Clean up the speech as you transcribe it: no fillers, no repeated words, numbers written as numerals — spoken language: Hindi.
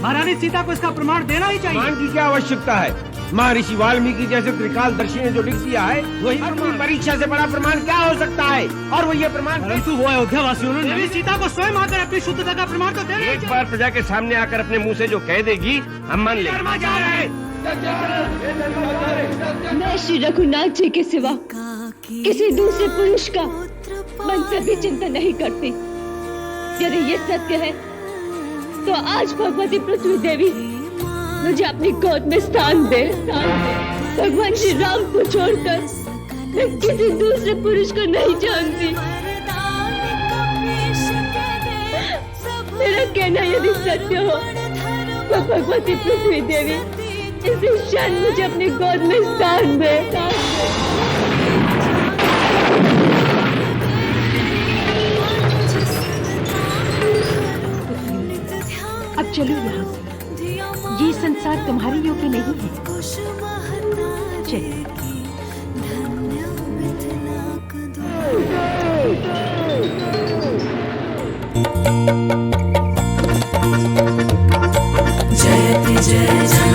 महारानी सीता को इसका प्रमाण देना ही चाहिए। प्रमाण की क्या आवश्यकता है? महर्षि वाल्मीकि जैसे त्रिकालदर्शी ने जो लिख दिया है वही अपनी परीक्षा से बड़ा प्रमाण क्या हो सकता है? और वो ये प्रमाण परंतु वो अयोध्या वासियों ने देवी सीता को स्वयं आकर अपनी शुद्धता का प्रमाण तो देना। एक बार प्रजा के सामने आकर अपने मुंह से जो कह देगी हम मान लेंगे। मैं श्री रघुनाथ जी के सिवा किसी दूसरे पुरुष का मन से भी चिंता नहीं करती। यदि ये सत्य है तो आज भगवती पृथ्वी देवी मुझे अपनी गोद में स्थान दे। भगवान श्री राम को छोड़कर मैं किसी दूसरे पुरुष को नहीं जानती। मेरा कहना यदि सत्य हो तो भगवती पृथ्वी देवी इसी क्षण मुझे अपनी गोद में स्थान दे। अब चलो यहाँ से, ये संसार तुम्हारे योग्य नहीं है। चलो। जयति जय जय